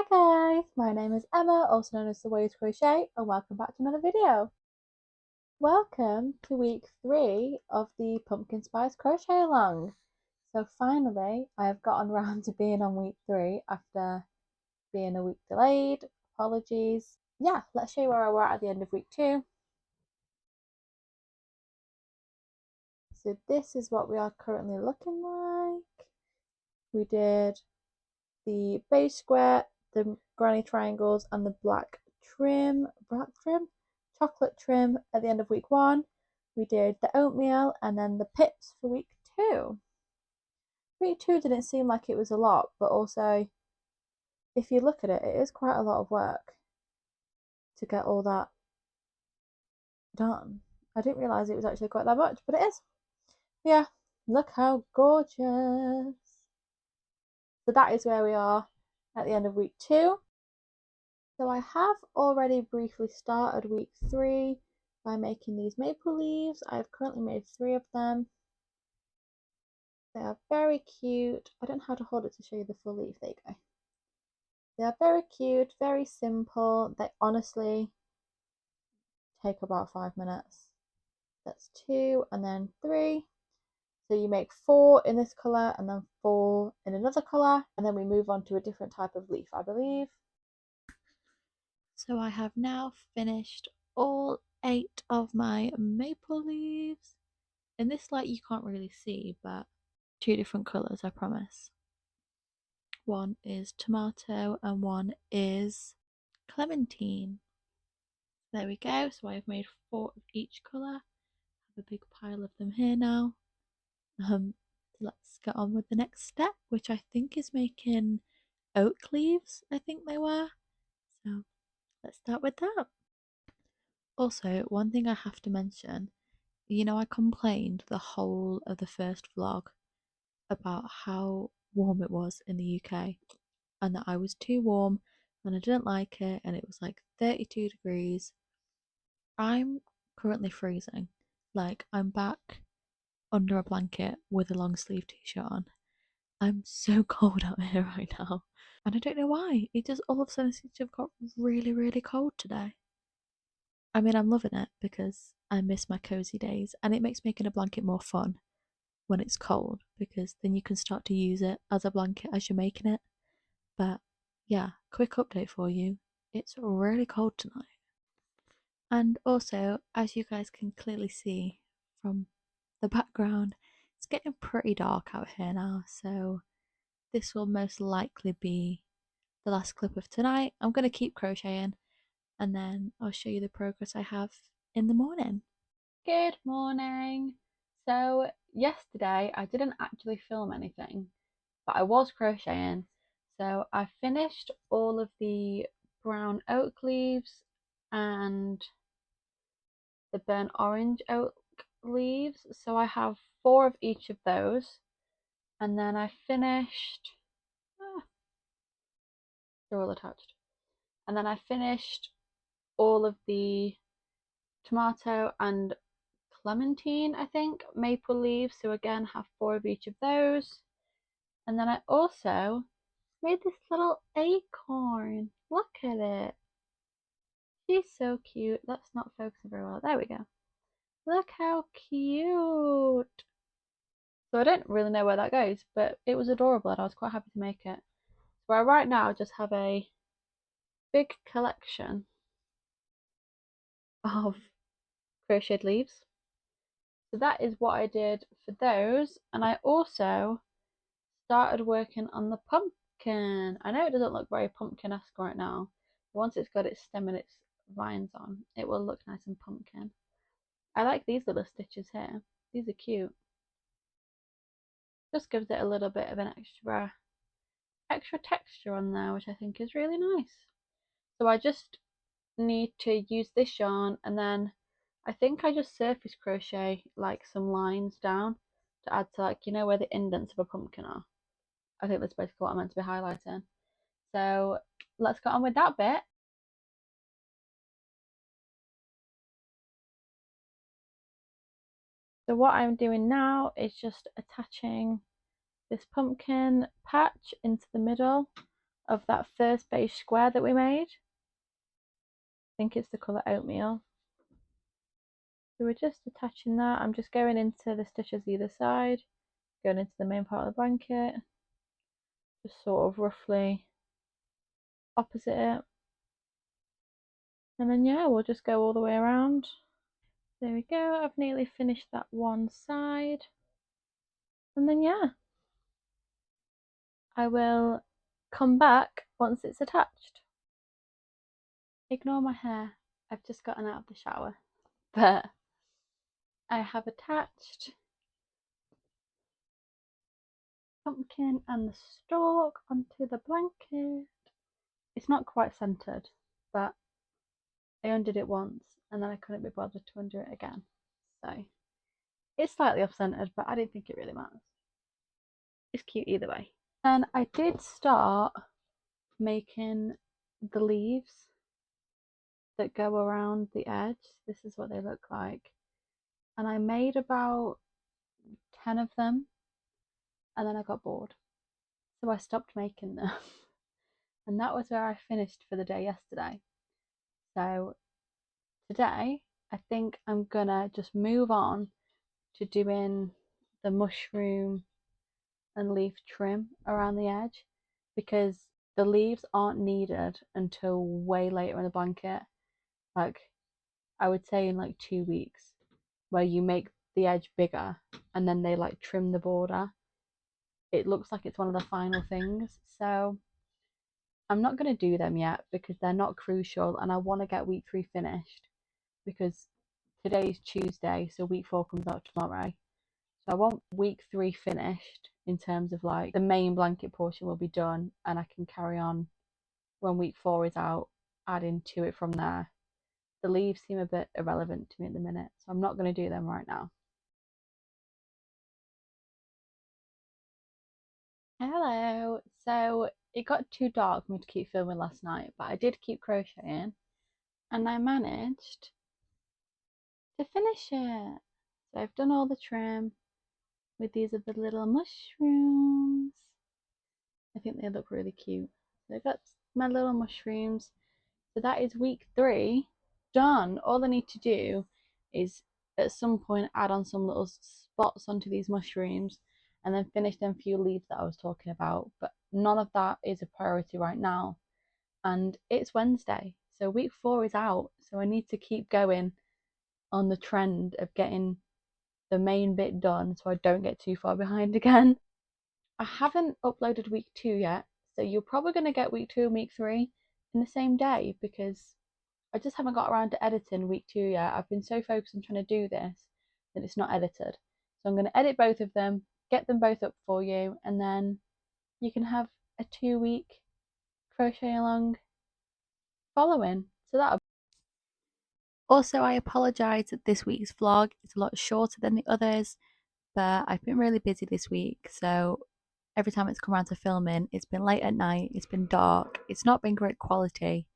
Hi guys, my name is Emma, also known as The Waves Crochet, and welcome back to another video. Welcome to week 3 of the Pumpkin Spice Crochet Along. So finally, I have gotten around to being on week 3 after being a week delayed. Apologies. Yeah, let's show you where we're at the end of week 2. So this is what we are currently looking like. We did the base square, the granny triangles, and the chocolate trim at the end of week 1. We did the oatmeal and then the pips for week 2. Week 2 didn't seem like it was a lot, but also if you look at it, it is quite a lot of work to get all that done. I didn't realise it was actually quite that much, but it is. Yeah, look how gorgeous. So that is where we are at the end of week 2. So I have already briefly started week 3 by making these maple leaves. I have currently made 3 of them. They are very cute. I don't know how to hold it to show you the full leaf. There you go. They are very cute, very simple. They honestly take about 5 minutes. That's 2 and then 3. So you make 4 in this colour and then 4 in another colour, and then we move on to a different type of leaf, I believe. So I have now finished all 8 of my maple leaves. In this light you can't really see, but 2 different colours, I promise. One is tomato and one is clementine. There we go. So I've made 4 of each colour. I have a big pile of them here now. Let's get on with the next step, which I think is making oak leaves, I think they were. So let's start with that. Also, one thing I have to mention, I complained the whole of the first vlog about how warm it was in the UK and that I was too warm and I didn't like it, and it was like 32 degrees. I'm currently freezing. Like, I'm back under a blanket with a long sleeve t-shirt on. I'm so cold out here right now. And I don't know why. It just all of a sudden seems to have got really, really cold today. I mean, I'm loving it because I miss my cozy days, and it makes making a blanket more fun when it's cold because then you can start to use it as a blanket as you're making it. But yeah, quick update for you. It's really cold tonight. And also, as you guys can clearly see from the background, it's getting pretty dark out here now, so this will most likely be the last clip of tonight. I'm going to keep crocheting and then I'll show you the progress I have in the morning. Good morning. So yesterday I didn't actually film anything, but I was crocheting. So I finished all of the brown oak leaves and the burnt orange oak leaves. So I have 4 of each of those. And then I finished, they're all attached. And then I finished all of the tomato and clementine, I think, maple leaves. So again, have 4 of each of those. And then I also made this little acorn. Look at it. She's so cute. That's not focusing very well. There we go. Look how cute. So I don't really know where that goes, but it was adorable and I was quite happy to make it. So I right now just have a big collection of crocheted leaves. So that is what I did for those. And I also started working on the pumpkin. I know it doesn't look very pumpkin-esque right now, but once it's got its stem and its vines on, it will look nice and pumpkin. I like these little stitches here. These are cute. Just gives it a little bit of an extra texture on there, which I think is really nice. So I just need to use this yarn, and then I think I just surface crochet like some lines down to add to, like, where the indents of a pumpkin are. I think that's basically what I'm meant to be highlighting. So let's get on with that bit. So what I'm doing now is just attaching this pumpkin patch into the middle of that first beige square that we made. I think it's the colour oatmeal. So we're just attaching that. I'm just going into the stitches either side, going into the main part of the blanket, just sort of roughly opposite it. And then yeah, we'll just go all the way around. There we go, I've nearly finished that one side. And then yeah, I will come back once it's attached. Ignore my hair, I've just gotten out of the shower. But I have attached pumpkin and the stalk onto the blanket. It's not quite centered, but I undid it once and then I couldn't be bothered to undo it again. So it's slightly off centered, but I don't think it really matters. It's cute either way. And I did start making the leaves that go around the edge. This is what they look like. And I made about 10 of them and then I got bored. So I stopped making them. And that was where I finished for the day yesterday. So today, I think I'm gonna just move on to doing the mushroom and leaf trim around the edge because the leaves aren't needed until way later in the blanket. Like I would say in like 2 weeks, where you make the edge bigger and then they like trim the border. It looks like it's one of the final things. So I'm not going to do them yet because they're not crucial and I want to get week 3 finished because today's Tuesday, so week 4 comes out tomorrow. So I want week 3 finished in terms of like the main blanket portion will be done and I can carry on when week 4 is out, adding to it from there. The leaves seem a bit irrelevant to me at the minute, so I'm not going to do them right now. Hello! So it got too dark for me to keep filming last night, but I did keep crocheting and I managed to finish it. So I've done all the trim with these are the little mushrooms. I think they look really cute. So I've got my little mushrooms. So that is week 3 done. All I need to do is at some point add on some little spots onto these mushrooms and then finish them few leaves that I was talking about. But none of that is a priority right now. And it's Wednesday. So week 4 is out. So I need to keep going on the trend of getting the main bit done so I don't get too far behind again. I haven't uploaded week 2 yet, so you're probably going to get week 2 and week 3 in the same day because I just haven't got around to editing week 2 yet. I've been so focused on trying to do this that it's not edited. So I'm going to edit both of them, get them both up for you, and then you can have a 2-week crochet along following. So that'll. Also, I apologise that this week's vlog is a lot shorter than the others, but I've been really busy this week, so every time it's come around to filming, it's been late at night, it's been dark, it's not been great quality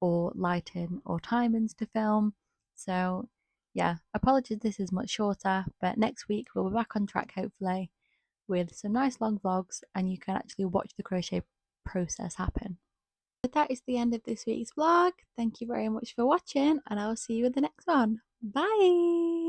or lighting or timings to film. So yeah, apologies this is much shorter, but next week we'll be back on track hopefully with some nice long vlogs and you can actually watch the crochet process happen. But that is the end of this week's vlog. Thank you very much for watching and I will see you in the next one. Bye!